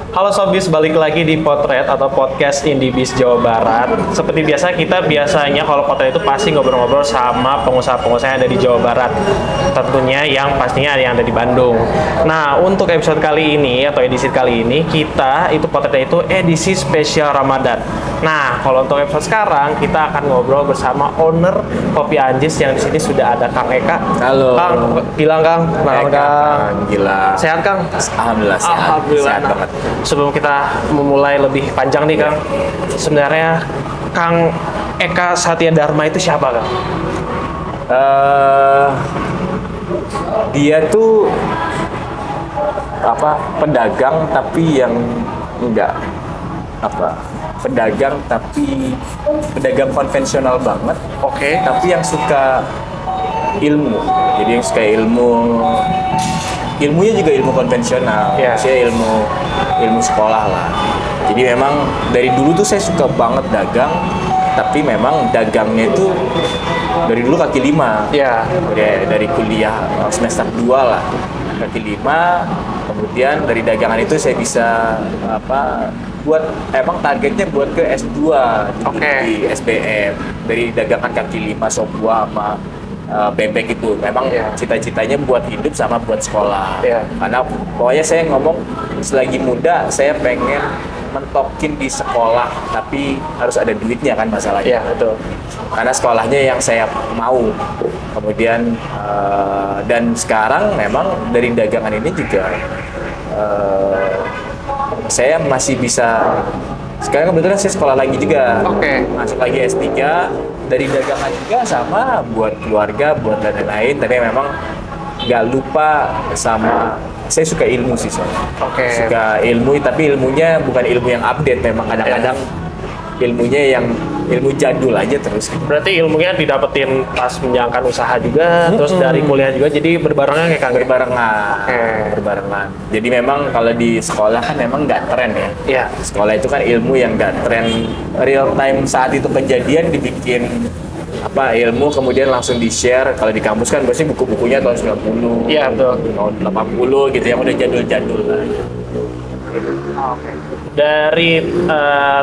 Halo Sobis, balik lagi di Potret atau podcast Indibis Jawa Barat. Seperti biasa, kita biasanya kalau Potret itu pasti ngobrol-ngobrol sama pengusaha-pengusaha yang ada di Jawa Barat. Tentunya yang pastinya ada yang ada di Bandung. Nah, untuk episode kali ini atau edisi kali ini, kita itu Potretnya itu edisi spesial Ramadan. Nah, kalau untuk episode sekarang, kita akan ngobrol bersama owner Kopi Anjis yang di sini sudah ada Kang Eka. Halo. Kang, bilang Kang. Kang. Gila. Sehat Kang? Alhamdulillah sehat. Alhamdulillah. Sehat banget. Sebelum kita memulai lebih panjang nih Kang, sebenarnya Kang Eka Satya Dharma itu siapa Kang? Dia tuh pedagang tapi yang enggak pedagang tapi pedagang konvensional banget. Oke. Tapi yang suka ilmu. Jadi yang suka ilmunya juga ilmu konvensional. Yeah. Saya ilmu sekolah lah. Jadi memang dari dulu tuh saya suka banget dagang, tapi memang dagangnya itu dari dulu kaki lima. Ya. Dari kuliah semester 2 lah kaki lima. Kemudian dari dagangan itu saya bisa targetnya buat ke S2 di SBM. Dari dagangan kaki lima, sop buah sama bebek itu memang cita-citanya buat hidup sama buat sekolah. Karena pokoknya saya ngomong selagi muda saya pengen mentokin di sekolah, tapi harus ada duitnya kan masalahnya. Iya, betul. Karena sekolahnya yang saya mau. Kemudian dan sekarang memang dari dagangan ini juga saya masih bisa. Sekarang kebetulan saya sekolah lagi juga. Oke. Masuk lagi S3 dari dagangan juga sama buat keluarga, buat lain-lain. Tapi memang nggak lupa sama saya suka ilmu sih soalnya. Oke. Suka ilmu, tapi ilmunya bukan ilmu yang update. Memang kadang-kadang ilmunya yang ilmu jadul aja terus. Berarti ilmunya didapetin pas menjalankan usaha juga, terus dari kuliah juga, jadi berbarengan kayak Kang? Berbarengan. Jadi memang kalau di sekolah kan memang nggak tren ya. Iya. Sekolah itu kan ilmu yang nggak tren, real time saat itu kejadian dibikin ilmu kemudian langsung di-share. Kalau di kampus kan biasanya buku-bukunya tahun 90, Iya, betul. tahun 80 gitu yang udah jadul-jadul lah. Oke. Dari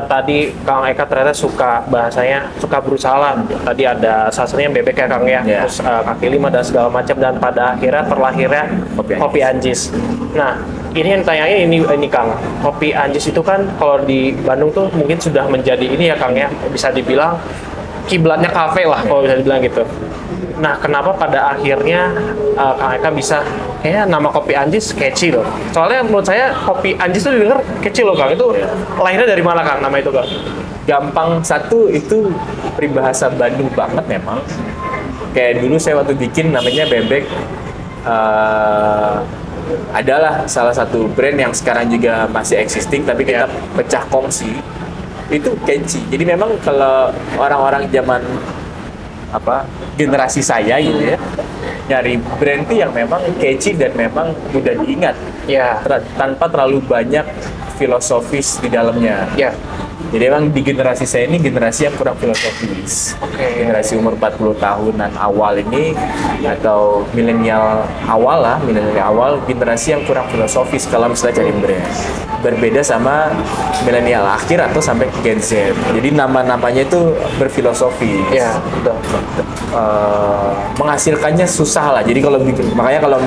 tadi Kang Eka ternyata suka bahasanya, suka berusaha lah. Tadi ada salah satunya bebek ya Kang ya, terus kaki lima dan segala macam, dan pada akhirnya terlahirnya Kopi Anjis. Nah, ini yang ditanyain ini Kang, Kopi Anjis itu kan kalau di Bandung tuh mungkin sudah menjadi ini ya Kang ya, bisa dibilang kiblatnya kafe lah kalau bisa dibilang gitu. Nah, kenapa pada akhirnya Kang Eka bisa kayaknya nama Kopi Anjis catchy loh. Soalnya menurut saya Kopi Anjis tuh didengar catchy loh Kang. Itu lahirnya dari mana Kang nama itu Kang? Gampang, satu itu peribahasa Bandung banget memang. Kayak dulu saya waktu bikin namanya bebek, adalah salah satu brand yang sekarang juga masih existing, tapi kita pecah kongsi. Itu catchy. Jadi memang kalau orang-orang zaman generasi saya gitu ya, nyari brand itu yang memang catchy dan memang mudah diingat. Ya. Tanpa terlalu banyak filosofis di dalamnya. Ya. Jadi memang di generasi saya ini generasi yang kurang filosofis. Generasi umur 40 tahunan awal ini, atau milenial awal, generasi yang kurang filosofis kalau misalnya cari brand. Berbeda sama milenial akhir atau sampai ke Gen Z. Jadi nama-namanya itu berfilosofi. Ya, betul. Menghasilkannya susah lah. Jadi makanya kalau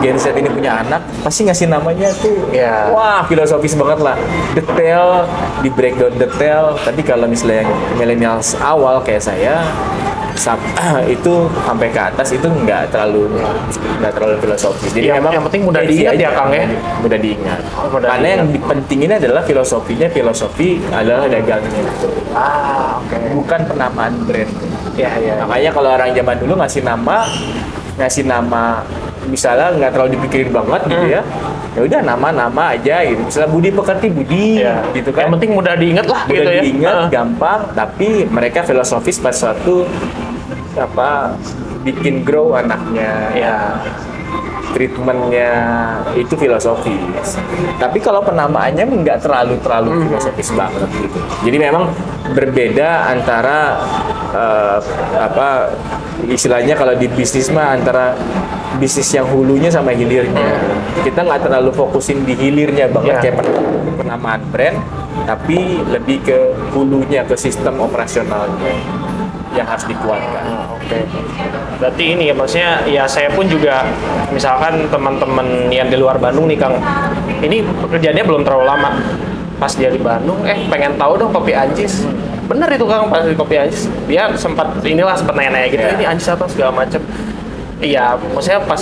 Gen Z ini punya anak, pasti ngasih namanya tuh wah filosofis banget lah. Detail, di breakdown detail. Tapi kalau misalnya milenial awal kayak saya, itu sampai ke atas itu nggak terlalu filosofis. Jadi memang yang penting mudah diingat ya Kang ya. Mudah diingat. Karena yang penting ini adalah filosofi adalah dagangnya. Oke. Bukan penamaan brand. Ya. Makanya kalau orang zaman dulu ngasih nama misalnya nggak terlalu dipikirin banget gitu ya. Ya udah nama aja gitu. Misalnya Budi Pekerti Budi gitu kan. Yang penting mudah diingat lah mudah gitu ya. Diingat, gampang, tapi mereka filosofis pas suatu bikin grow anaknya. Ya. Treatmentnya itu filosofis. Tapi kalau penamaannya nggak terlalu filosofis banget gitu. Jadi memang berbeda antara istilahnya kalau di bisnis mah antara bisnis yang hulunya sama hilirnya. Kita nggak terlalu fokusin di hilirnya banget kayak penamaan brand, tapi lebih ke hulunya, ke sistem operasionalnya yang harus dikuatkan. Oke. Berarti ini ya, maksudnya ya saya pun juga, misalkan teman-teman yang di luar Bandung nih Kang, ini pekerjaannya belum terlalu lama. Pas dia di Bandung, pengen tahu dong kopi Anjis. Bener itu Kang, pas di kopi Anjis, dia sempat nanya-nanya gitu, ini Anjis apa segala macam. Iya, maksudnya pas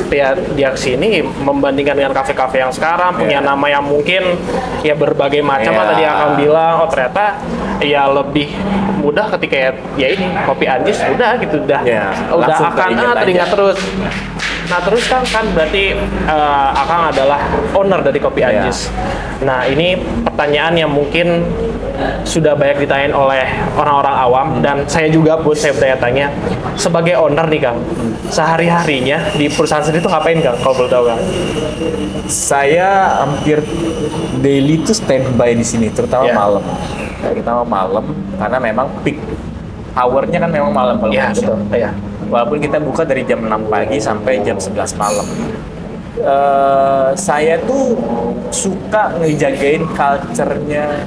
dia kesini membandingkan dengan kafe-kafe yang sekarang punya nama yang mungkin ya berbagai macam lah tadi akan bilang, ternyata ya lebih mudah ketika ya ini kopi Anjis udah gitu udah akan teringat terus. Nah terus kan berarti Akang adalah owner dari kopi Anjis. Nah ini pertanyaan yang mungkin sudah banyak ditanyain oleh orang-orang awam dan saya juga pun saya bertanya-tanya sebagai owner nih Kang, sehari-harinya di perusahaan sendiri tuh ngapain Kang kalau boleh tahu Kang? Saya hampir daily tuh standby di sini, terutama malam. Terutama malam karena memang peak hour-nya kan memang malam kalau betul. Walaupun kita buka dari jam 6 pagi sampai jam 11 malam. Saya tuh suka ngejagain culture-nya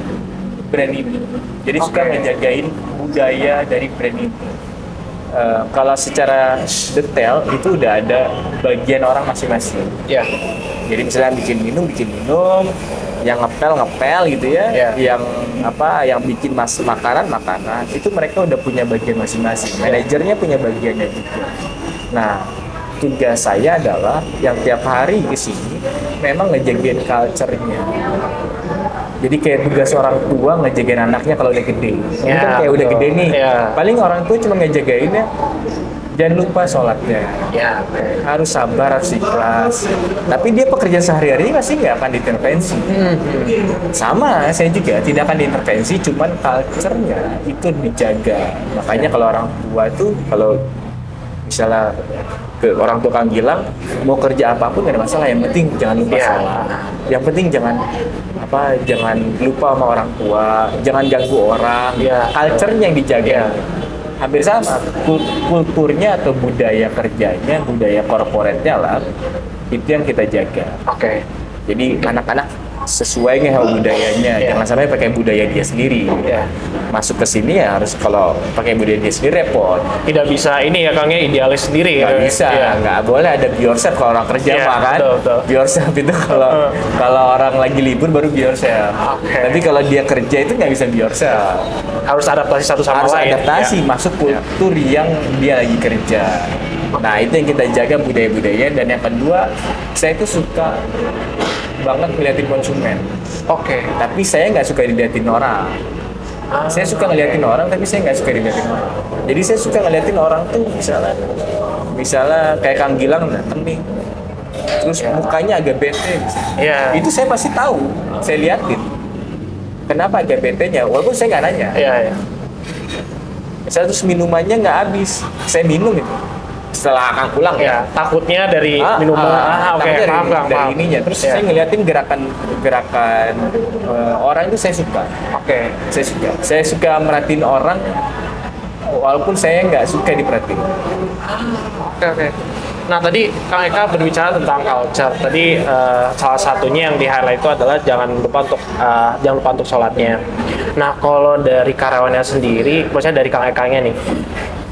brand ini. Jadi suka ngejagain budaya dari brand ini. Kalau secara detail itu udah ada bagian orang masing-masing. Jadi misalnya bikin minum, yang ngepel gitu ya, yang bikin makanan itu mereka udah punya bagian masing-masing. Manajernya punya bagiannya juga. Nah, tugas saya adalah yang tiap hari ke sini memang ngejagain culture-nya. Jadi kayak tugas orang tua ngejagain anaknya kalau udah gede. Ini kan kayak udah gede nih. Paling orang tua cuma ngejagainnya jangan lupa sholatnya. Harus sabar, harus ikhlas. Tapi dia pekerjaan sehari-hari pasti nggak akan diintervensi. Sama, saya juga tidak akan diintervensi, cuman culture-nya itu dijaga. Makanya kalau orang tua tuh, kalau misalnya ke orang tua Kang Gilang, mau kerja apapun nggak ada masalah. Yang penting jangan lupa sholat. Yang penting jangan lupa sama orang tua, jangan ganggu orang. Culture-nya yang dijaga. Hampir sama, kulturnya atau budaya kerjanya, budaya korporatnya lah, itu yang kita jaga. Jadi anak-anak sesuai nggak sama budayanya, jangan sampai pakai budaya dia sendiri. Masuk ke sini ya harus, kalau pakai budaya dia sendiri repot. Tidak bisa ini ya Kangnya idealis sendiri. Nggak bisa, nggak boleh ada be yourself kalau orang kerja kan. Be yourself itu kalau orang lagi libur baru be yourself. Tapi kalau dia kerja itu nggak bisa be yourself. Harus adaptasi satu sama lain. Harus adaptasi, masuk kultur yang dia lagi kerja. Nah itu yang kita jaga, budaya-budaya. Dan yang kedua, saya itu suka banget ngeliatin konsumen. Tapi saya nggak suka diliatin orang. Saya suka ngeliatin orang, tapi saya nggak suka diliatin orang. Jadi saya suka ngeliatin orang tuh misalnya kayak Kang Gilang dateng nih, terus mukanya agak bete. Itu saya pasti tahu, saya liatin. Kenapa agak bete-nya? Walaupun saya nggak nanya. Saya terus minumannya nggak habis, saya minum itu. Setelah Kang pulang takutnya dari minuman. Dari ininya. Terus saya ngeliatin gerakan orang itu saya suka. Saya suka merhatiin orang walaupun saya nggak suka diperhatiin. Nah tadi Kang Eka berbicara tentang culture. Tadi salah satunya yang di highlight itu adalah jangan lupa untuk sholatnya. Nah kalau dari karyawannya sendiri, maksudnya dari Kang Eka-nya nih,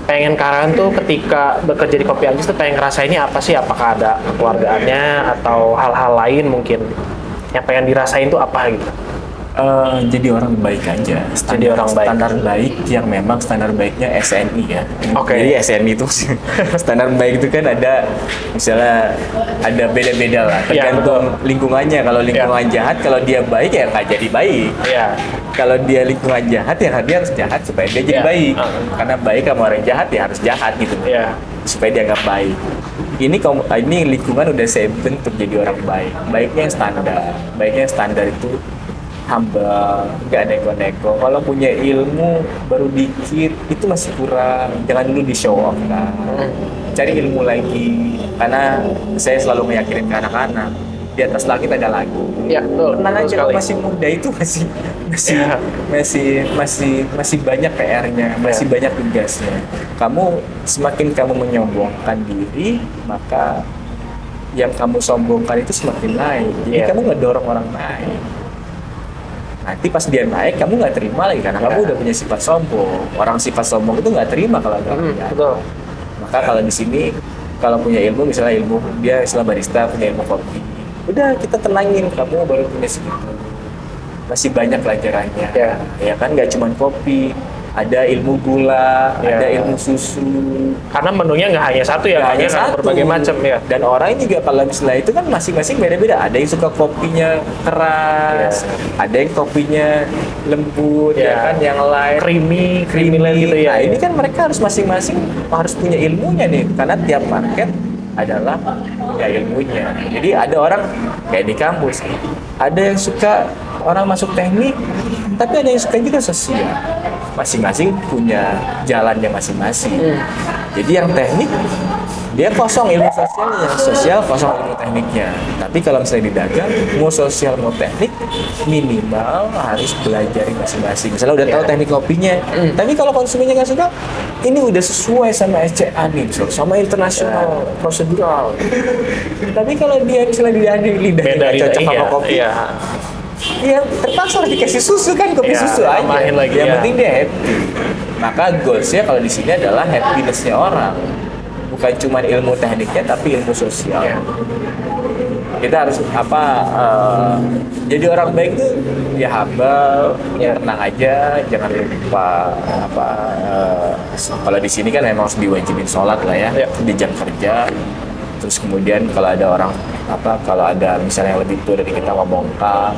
pengen karyawan tuh ketika bekerja di Kopi Anjis tuh pengen ngerasainnya apa sih? Apakah ada keluargaannya atau hal-hal lain mungkin yang pengen dirasain tuh apa gitu? Jadi orang baik aja. Standar baik yang memang standar baiknya SNI ya. Jadi SNI itu standar baik itu kan ada, misalnya ada beda-beda lah. Tergantung lingkungannya. Kalau lingkungan jahat, kalau dia baik ya nggak jadi baik. Kalau dia lingkungan jahat ya dia harus jahat supaya dia jadi baik. Karena baik sama orang jahat ya harus jahat gitu. Supaya dia nggak baik. Ini lingkungan udah saya bentuk jadi orang baik. Baiknya yang standar itu humble, nggak neko-neko. Kalau punya ilmu baru dikit itu masih kurang. Jangan dulu di show off kan. Cari ilmu lagi. Karena saya selalu meyakinin ke anak-anak, di atas langit ada lagu. Tenang aja, kalau masih muda itu masih banyak PR-nya, masih banyak tugasnya. Semakin kamu menyombongkan diri, maka yang kamu sombongkan itu semakin naik. Jadi kamu ngedorong orang naik. Nanti pas dia naik, kamu nggak terima lagi karena kamu udah punya sifat sombong. Orang sifat sombong itu nggak terima kalau ada punya. Betul. Maka kalau di sini, kalau punya ilmu, misalnya ilmu dia istilah barista, punya ilmu kopi, udah kita tenangin, kamu baru punya segitu. Masih banyak pelajarannya. Ya kan, nggak cuma kopi. Ada ilmu gula, ada ilmu susu. Karena menunya nggak hanya satu ya, hanya satu. berbagai macam ya. Dan orang juga kalau misalnya itu kan masing-masing beda-beda. Ada yang suka kopinya keras, ada yang kopinya lembut, ya kan, yang lain creamy gitu ya. Nah, ini kan mereka harus masing-masing harus punya ilmunya nih, karena tiap market adalah punya ilmunya. Jadi ada orang kayak di kampus, ada yang suka orang masuk teknik, tapi ada yang suka juga sosial. Masing-masing punya jalannya masing-masing. Jadi yang teknik dia kosong ilmu sosialnya, yang sosial kosong ilmu tekniknya. Tapi kalau misalnya di dagang, mau sosial mau teknik, minimal harus belajar masing-masing. Misalnya udah tahu teknik kopinya, tapi kalau konsumennya nggak suka, ini udah sesuai sama SCA nih, sama internasional prosedural. Tapi kalau dia misalnya lidahnya nggak cocok sama kopi, ya terpaksa harus dikasih susu kan, kopi susu aja. Lagi, yang penting dia happy. Maka goalsnya kalau di sini adalah happinessnya orang, bukan cuma ilmu tekniknya tapi ilmu sosial. Kita harus jadi orang baik tuh ya humble, tenang aja, jangan lupa kalau di sini kan memang harus diwajibin sholat lah ya, di jam kerja. Terus kemudian kalau ada orang kalau ada misalnya yang lebih tua dari kita ngomong kan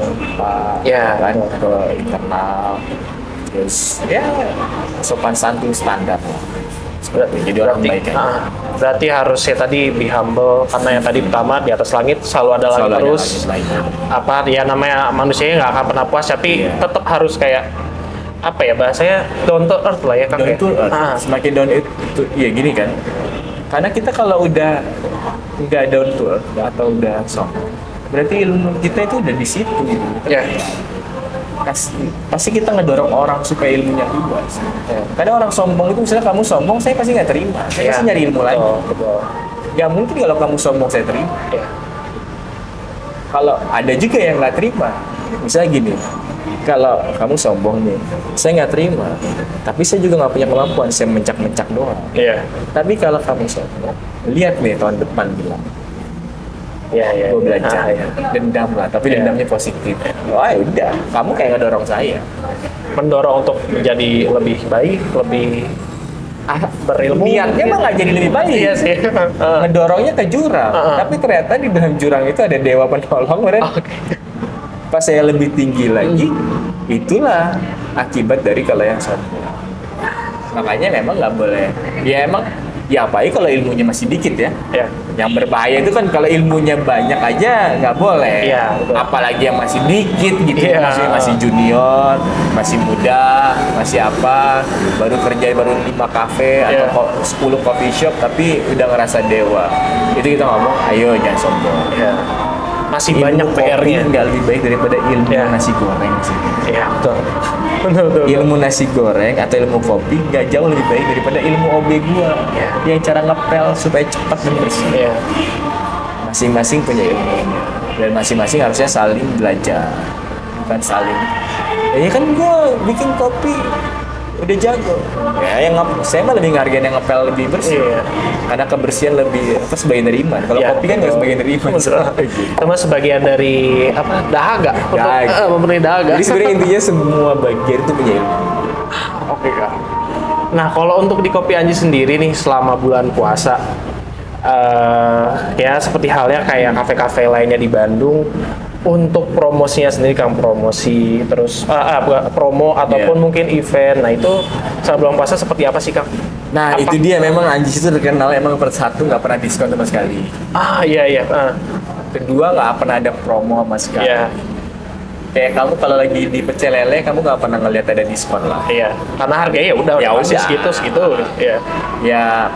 ke internal, terus ya sopan santun standar lah. Jadi orang baik aja. Berarti harusnya tadi be humble, karena yang tadi pertama di atas langit selalu ada langit terus. Namanya manusianya nggak akan pernah puas, tapi tetap harus kayak bahasanya down to earth lah ya kan. Down to earth. Semakin down itu ya gini kan. Karena kita kalau udah nggak down to earth atau udah sombong, berarti ilmu kita itu udah di situ gitu. Pasti kita ngedorong orang supaya ilmunya luas. Kadang orang sombong itu, misalnya kamu sombong, saya pasti nggak terima. Saya pasti nyari ilmu lagi. Nggak mungkin kalau kamu sombong saya terima. Kalau ada juga yang nggak terima, misalnya gini, kalau kamu sombong nih, saya nggak terima, tapi saya juga nggak punya kemampuan, saya mencak-mencak doang. Tapi kalau kamu sombong, lihat nih tahun depan bilang, gue belajar, dendam lah, tapi dendamnya positif. Wah udah, kamu kayak ngedorong saya, mendorong untuk menjadi lebih baik, lebih berilmu. Niatnya mah nggak jadi lebih baik. Iya sih. Ngedorongnya ke jurang, tapi ternyata di dalam jurang itu ada dewa penolong, pas saya lebih tinggi lagi, itulah akibat dari kalau yang sombong. Makanya memang nggak boleh. Ya emang, ya apalagi kalau ilmunya masih dikit ya. Yang berbahaya itu kan kalau ilmunya banyak aja nggak boleh. Apalagi yang masih dikit gitu, maksudnya masih junior, masih muda, masih baru kerja baru 5 kafe atau 10 coffee shop, tapi udah ngerasa dewa. Itu kita ngomong, ayo jangan sombong. Masih ilmu banyak PR-nya. Nggak lebih baik daripada ilmu nasi goreng sih. Betul. Ilmu nasi goreng atau ilmu kopi nggak jauh lebih baik daripada ilmu OB gua yang cara ngepel supaya cepat dan bersih. Masing-masing punya ilmunya dan masing-masing harusnya saling belajar, bukan saling. Ya kan gua bikin kopi udah jago. Saya mah lebih ngehargain yang ngepel lebih bersih. Karena kebersihan lebih sebagian dari iman. Kalau kopi kan nggak sebagian dari iman. Cuma sebagian dari dahaga. Memenuhi dahaga. Jadi sebenarnya intinya semua bagian itu punya ilmu. Oke Kak. Nah kalau untuk di Kopi Anji sendiri nih selama bulan puasa, ya seperti halnya kayak kafe-kafe lainnya di Bandung, untuk promosinya sendiri Kang, promosi terus promo ataupun mungkin event, nah itu selama bulan puasa seperti apa sih Kang? Nah itu dia, memang Anjis itu terkenal emang satu nggak pernah diskon sama sekali. Kedua nggak pernah ada promo sama sekali. Kayak kamu kalau lagi di Pecel Lele, kamu nggak pernah ngeliat ada diskon lah. Karena harganya udah segitu. Ya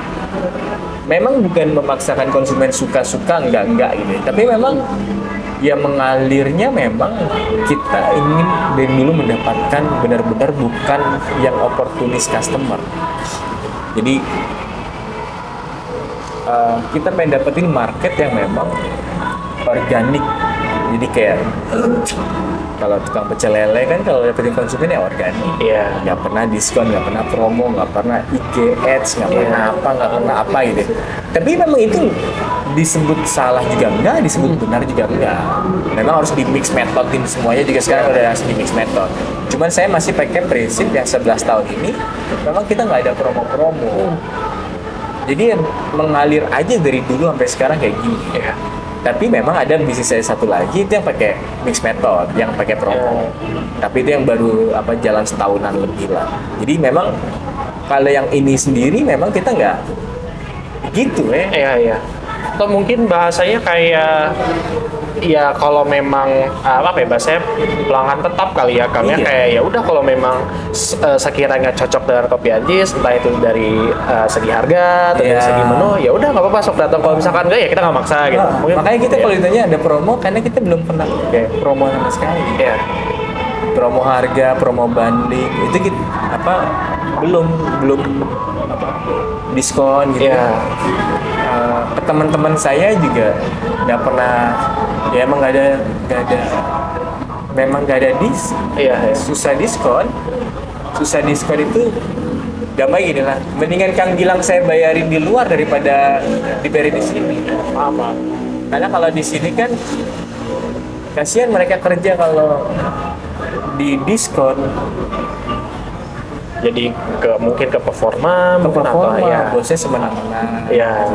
memang bukan memaksakan konsumen suka-suka, enggak gitu. Tapi memang ya mengalirnya memang kita ingin dari dulu mendapatkan benar-benar bukan yang opportunis customer. Jadi kita pengen dapetin market yang memang organik. Jadi kayak kalau tukang pecel lele kan kalau dapetin konsumen ya organik. Iya. Nggak pernah diskon, nggak pernah promo, nggak pernah IG ads, nggak pernah apa, nggak pernah apa gitu. Tapi memang itu disebut salah juga enggak, disebut benar juga enggak. Memang harus di mix methodin semuanya juga sekarang udah harus di mix method. Cuman saya masih pakai prinsip yang 11 tahun ini, memang kita nggak ada promo-promo. Jadi mengalir aja dari dulu sampai sekarang kayak gini. Iya. Tapi memang ada bisnis saya satu lagi itu yang pakai mix method, yang pakai promo. Tapi itu yang baru jalan setahunan lebih lah. Jadi memang kalau yang ini sendiri memang kita nggak gitu Iya. Atau mungkin bahasanya kayak ya kalau memang bahasanya pelanggan tetap kali ya Kang ya, Iya. kayak ya udah kalau memang sekiranya cocok dengan kopi Anjis, entah itu dari segi harga atau dari Iya. segi menu, ya udah nggak apa-apa sok datang. Kalau misalkan enggak ya kita nggak maksa gitu. Mungkin, Makanya kita kalau ditanya ada promo karena kita belum pernah pakai promo sama sekali. ya Promo harga, promo banding itu kita belum diskon gitu. Iya. Ke teman-teman saya juga nggak pernah, ya emang nggak ada memang nggak ada Iya. susah diskon itu gampang gini lah, mendingan Kang Gilang saya bayarin di luar daripada dibayarin di sini. Apa? Karena kalau di sini kan kasihan mereka kerja kalau di diskon. Jadi mungkin ke performa, mungkin apa ya. Bosnya semena-mena. Iya.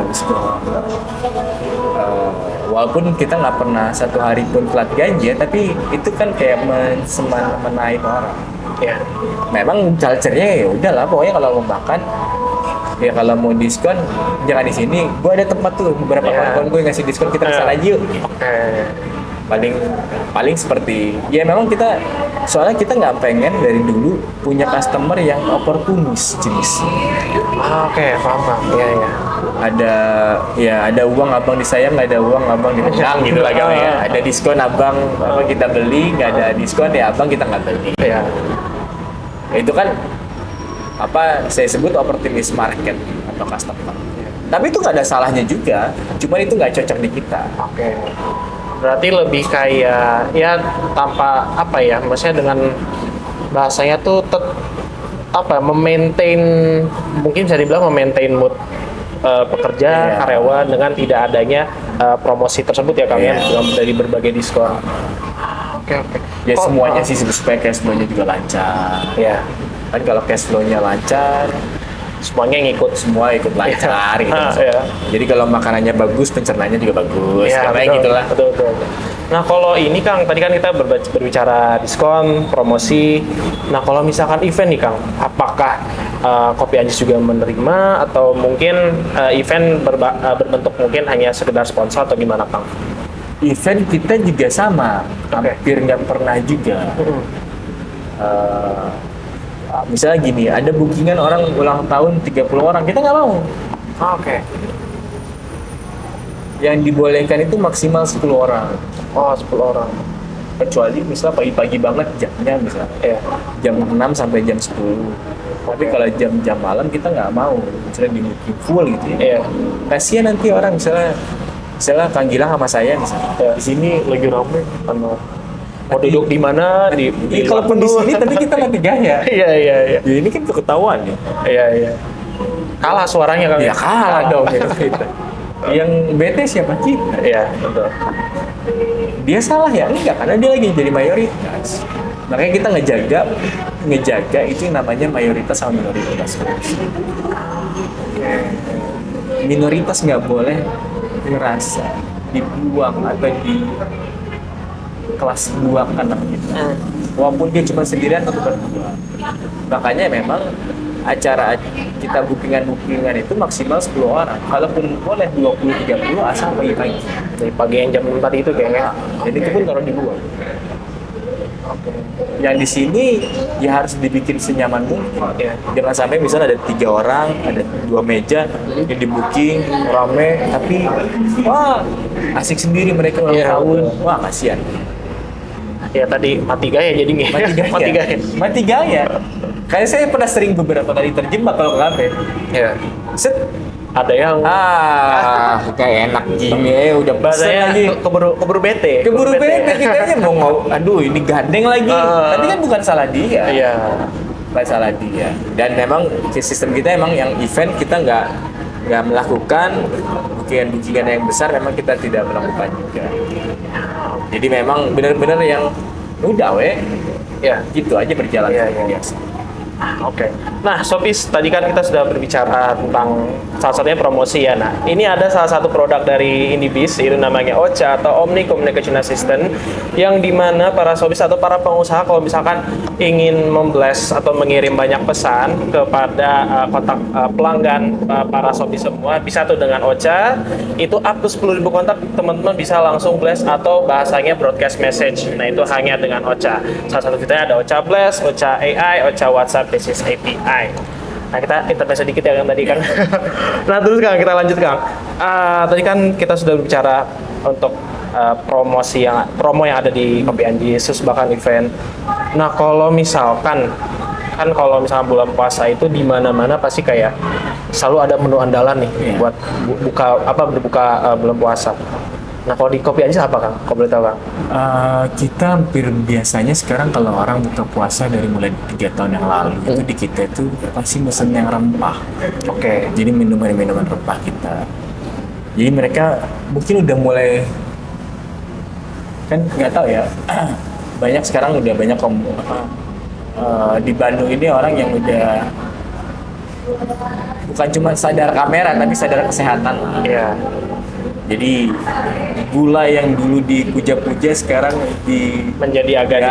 Walaupun kita nggak pernah satu hari pun telat gaji, tapi itu kan kayak semena-menain orang. Ya. Memang culture-nya ya udahlah, pokoknya kalau mau makan ya kalau mau diskon jangan di sini. Gue ada tempat tuh beberapa kawan-kawan gue ngasih diskon, kita kesana aja yuk. Paling seperti ya memang kita soalnya kita nggak pengen dari dulu punya customer yang oportunis jenis. Oke, paham. Iya. Ada uang abang disayang, nggak ada uang abang ditendang gitu lah kan ya. Ada diskon abang kita beli, nggak ada diskon ya abang kita nggak beli. Iya. Itu kan saya sebut opportunist market atau customer. Tapi itu nggak ada salahnya juga, cuman itu nggak cocok di kita. Oke. Berarti lebih kayak ya tanpa maksudnya dengan bahasanya tuh memaintain, mungkin bisa dibilang memaintain mood pekerja, karyawan dengan tidak adanya promosi tersebut ya Kang ya, dari berbagai diskon. Oke. Ya semuanya sih supaya cash flow-nya juga lancar. Ya. Kan kalau cash flow-nya lancar, Semuanya semua ikut lancar gitu. Iya. Jadi kalau makanannya bagus, pencernaannya juga bagus. Ya, Kayak gitulah. Betul. Nah kalau ini Kang, tadi kan kita berbicara diskon, promosi. Nah kalau misalkan event nih Kang, apakah Kopi Anjis juga menerima atau mungkin event berbentuk mungkin hanya sekedar sponsor atau gimana Kang? Event kita juga sama, hampir nggak pernah juga. Misalnya gini, ada bookingan orang ulang tahun 30 orang, kita nggak mau. Oke. Yang dibolehkan itu maksimal 10 orang. Oh 10 orang. Kecuali misalnya pagi-pagi banget jamnya misalnya. Jam 6 sampai jam 10. Tapi kalau jam-jam malam kita nggak mau. Misalnya di booking full gitu ya. Kasihan nanti orang misalnya Kang Gilang sama saya misalnya. Di sini lagi rame. Mau duduk di mana? Kalaupun di sini tapi kita mati gaya. Iya. Ya, ini kan ketahuan ya. Iya. Kalah suaranya Kang. Ya kalah dong kita. Yang bete siapa kita? Iya, betul. Dia salah ya? Enggak, karena dia lagi jadi mayoritas. Makanya kita ngejaga itu yang namanya mayoritas sama minoritas. Minoritas nggak boleh ngerasa dibuang atau di kelas 2 karena kita. Walaupun dia cuma sendirian atau berdua. Makanya memang acara kita bookingan itu maksimal 10 orang. Kalaupun boleh 20-30 asal pagi-pagi. Dari pagi yang jam 4 itu kayaknya. Jadi itu pun taruh di luar. Yang di sini ya harus dibikin senyaman mungkin. Jangan sampai misalnya ada 3 orang, ada 2 meja yang di booking rame, tapi asik sendiri mereka ulang tahun. Wah kasihan. Ya tadi mati gaya jadinya. Mati gaya. Kayak saya pernah sering beberapa kali terjebak kalau ke kafe. Iya. Set, ada yang kayak enak gini udah pesen bahasanya lagi. keburu bete. Keburu bete kitanya aduh ini gandeng lagi. Tapi kan bukan salah dia. Iya. Bukan salah dia. Dan memang sistem kita emang yang event kita nggak melakukan bookingan yang besar, memang kita tidak melakukan juga. Jadi memang benar-benar yang udah Ya. gitu aja berjalan seperti biasa. Oke. Nah, Sopis, tadi kan kita sudah berbicara tentang salah satunya promosi ya. Nah, ini ada salah satu produk dari Indibis, itu namanya OCA atau Omni Communication Assistant, yang dimana para Sopis atau para pengusaha kalau misalkan ingin memblast atau mengirim banyak pesan kepada kontak pelanggan para Sopis semua, bisa tuh dengan OCA, itu up to 10.000 kontak, teman-teman bisa langsung blast atau bahasanya broadcast message. Nah, itu hanya dengan OCA. Salah satu fiturnya ada OCA Blast, OCA AI, OCA WhatsApp Business API. Nah, kita intermezzo sedikit ya Kang tadi kan. Nah, terus Kang, kita lanjut Kang. Tadi kan kita sudah bicara untuk promo yang ada di Kopi Anji, Yesus bahkan event. Nah, kalau misalkan kalau misalnya bulan puasa itu di mana-mana pasti kayak selalu ada menu andalan nih buat berbuka bulan puasa. Nah, kalau di Kopi Anji apa Kang? Kalau boleh tahu Kang? Kita hampir biasanya sekarang kalau orang buka puasa dari mulai 3 tahun yang lalu itu di kita itu pasti mesen yang rempah. Oke. Jadi minuman rempah kita. Jadi mereka mungkin udah mulai, kan nggak tahu ya. Banyak sekarang udah banyak di Bandung ini orang yang udah bukan cuma sadar kamera tapi sadar kesehatan. Iya. Jadi gula yang dulu dipuja-puja sekarang menjadi agak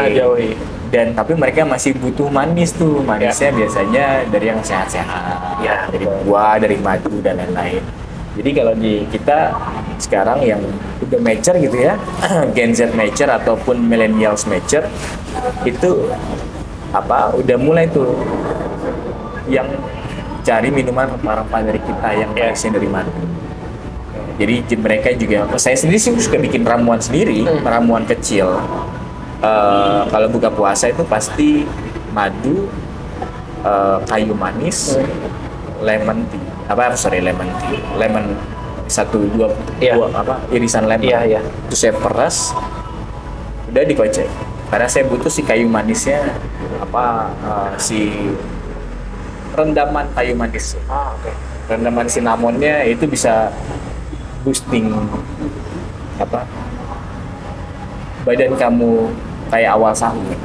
dijauhi. Dan tapi mereka masih butuh manis tuh. Manisnya biasanya dari yang sehat-sehat. Ya. Dari buah, dari madu dan lain-lain. Jadi kalau di kita sekarang yang udah mature gitu ya, Gen Z mature ataupun millennials mature itu udah mulai tuh yang cari minuman rempah-rempah dari kita yang manisnya dari madu. Jadi mereka juga, saya sendiri sih suka bikin ramuan sendiri, ramuan kecil. Kalau buka puasa itu pasti madu, kayu manis, lemon tea, lemon 1-2 irisan lemon. Itu saya peras, udah dikocek. Karena saya butuh si kayu manisnya, si rendaman kayu manis. Rendaman cinnamonnya itu bisa boosting badan kamu kayak awal sahur.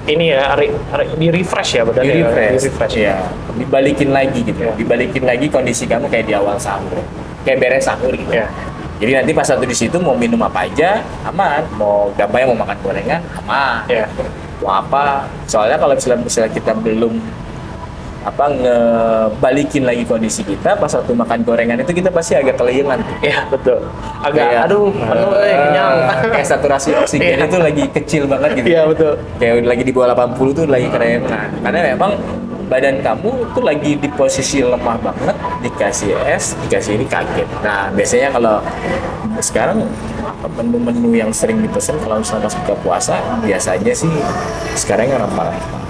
Ini ya di refresh ya badannya. Di refresh. Ya. Dibalikin lagi gitu. Dibalikin lagi kondisi kamu kayak di awal sahur. Kayak beres sahur gitu. Jadi nanti pas satu di situ mau minum apa aja aman, mau gampang mau makan gorengan aman. Mau apa? Soalnya kalau misalnya kita belum ngebalikin lagi kondisi kita pas waktu makan gorengan itu kita pasti agak kelayangan. Iya betul. Agak kenyang. Kayak saturasi oksigen itu lagi kecil banget gitu. Iya betul. Kayak lagi di bawah 80 tuh lagi kelayangan. Karena memang badan kamu tuh lagi di posisi lemah banget, dikasih es, dikasih ini kaget. Nah biasanya kalau sekarang menu-menu yang sering dipesan kalau misalnya pas buka puasa biasanya sih sekarang yang rempah-rempah.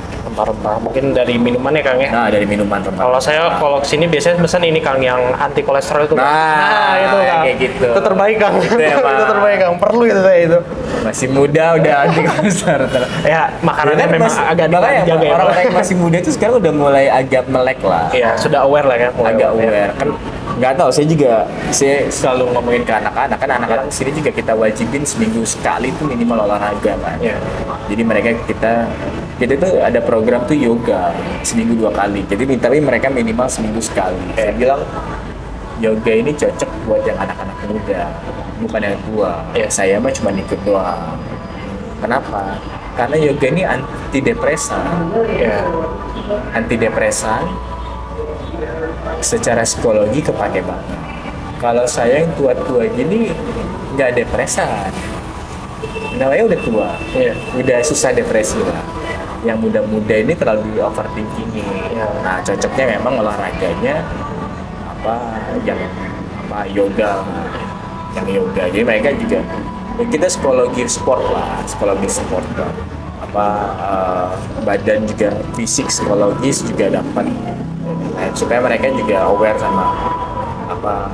Mungkin dari minuman ya Kang ya? Nah, dari minuman rempah. Kalau saya kesini biasanya pesan ini Kang yang anti kolesterol itu. Nah itu Kang. kayak gitu. Itu terbaik Kang. Itu terbaik Kang. Perlu itu saya itu. Masih muda udah anti kolesterol. Ya makanannya memang agak dijaga ya. Orang-orang yang masih muda itu sekarang udah mulai agak melek lah. Iya, sudah aware lah kan. Agak aware. Kan nggak tahu, saya selalu ngomongin ke anak-anak, kan anak-anak sini juga kita wajibin seminggu sekali itu minimal olahraga kan. Jadi kita itu ada program tuh yoga seminggu 2 kali. Jadi tapi mereka minimal seminggu sekali. Saya bilang yoga ini cocok buat yang anak-anak muda, bukan yang tua. Saya mah cuma ikut doang. Kenapa? Karena yoga ini antidepresan. Antidepresan secara psikologi kepake banget. Kalau saya yang tua-tua gini nggak depresan, namanya udah tua, udah susah depresi lah. Yang muda-muda ini terlalu overthinking. Nah cocoknya memang olahraganya yoga, yang yoga. Jadi mereka juga kita psikologi sport lah. Badan juga fisik psikologis juga dapat Nah, supaya mereka juga aware sama apa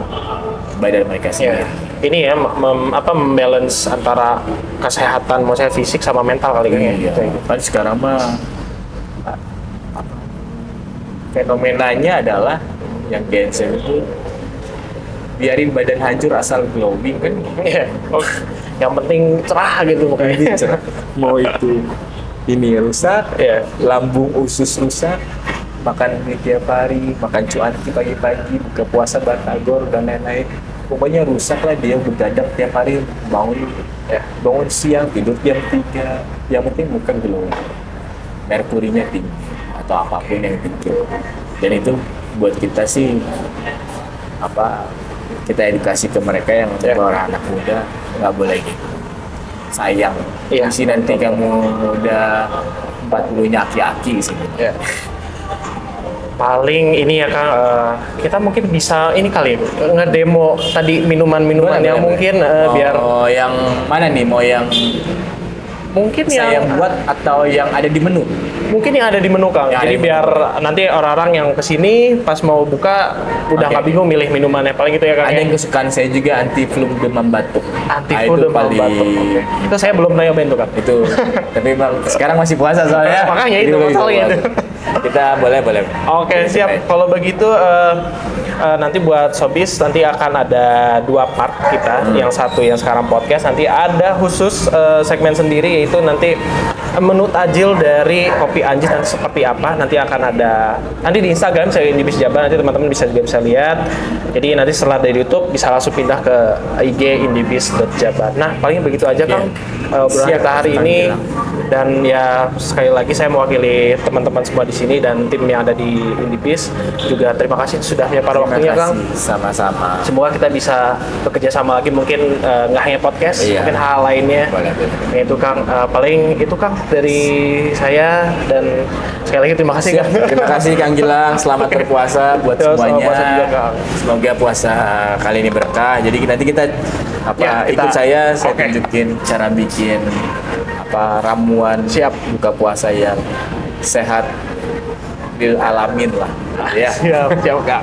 badan mereka sendiri. Ini ya membalance antara kesehatan maksudnya fisik sama mental kali kan ya. Iya. Kan sekarang mah fenomenanya adalah yang Gen-Z itu biarin badan hancur asal glowing kan. Iya. Yang penting cerah gitu mukanya. Cerah. Mau itu ini rusak, Iya. lambung usus rusak, makan mie tiap hari, makan cuanki pagi-pagi, buka puasa batagor dan lain-lain. Pokoknya rusak lah dia begadang tiap hari, bangun siang, tidur jam 3. Yang penting bukan glowing. Merkurinya tinggi atau apapun yang tinggi. Dan itu buat kita sih kita edukasi ke mereka yang orang anak muda nggak boleh gitu. Sayang. Iya. Mesti nanti kamu udah 40-nya aki-aki sih. Ya. Paling ini ya Kang, kita mungkin bisa ini kali ngedemo tadi minuman-minuman yang mungkin biar yang mana nih? Mau yang mungkin saya yang buat atau yang ada di menu? Mungkin yang ada di menu Kang. Yang Jadi biar nanti orang-orang yang kesini pas mau buka udah nggak bingung milih minumannya. Paling gitu ya Kang. Ada yang kesukaan saya juga anti flu demam batuk. Anti Nah, flu itu demam paling- batuk. Oke. Itu saya belum pernah nyobain tuh Kang. Itu. Tapi memang sekarang masih puasa soalnya. Makanya itu Jadi masalahnya begitu. Kita boleh. Oke, siap. Kalau begitu nanti buat Sobis nanti akan ada 2 part kita. Yang satu yang sekarang podcast, nanti ada khusus segmen sendiri yaitu nanti menu tajil dari kopi Anjis nanti seperti apa. Nanti akan ada nanti di Instagram saya Indibis Jabar, nanti teman-teman bisa lihat. Jadi nanti setelah dari YouTube bisa langsung pindah ke IG indibis.jabar. Nah, paling begitu aja Kang obrolan Siap, kita hari Kang ini. Gilang. Dan ya sekali lagi saya mewakili teman-teman semua di sini dan tim yang ada di Indibis juga terima kasih sudah menyempatkan waktunya Kang. Sama-sama. Semoga kita bisa bekerja sama lagi mungkin nggak hanya podcast, Iya. mungkin hal lainnya. Boleh. Itu Kang, paling itu Kang dari saya dan sekali lagi terima kasih Kang. Terima kasih Kang Gilang, selamat berpuasa buat Betul, selamat semuanya. puasa juga, Kang. Semoga puasa kali ini berkah. Jadi nanti kita Ya, ikut saya oke. tunjukin cara bikin ramuan Siap. buka puasa yang sehat bil alamin lah. Ya. Siap Kak.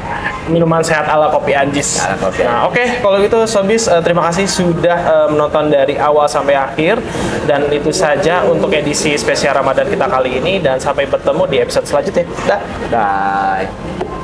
Minuman sehat ala kopi Anjis. Ala kopi Nah, oke, kalau gitu Sobis terima kasih sudah menonton dari awal sampai akhir dan itu saja untuk edisi spesial Ramadan kita kali ini dan sampai bertemu di episode selanjutnya. Dah. Bye.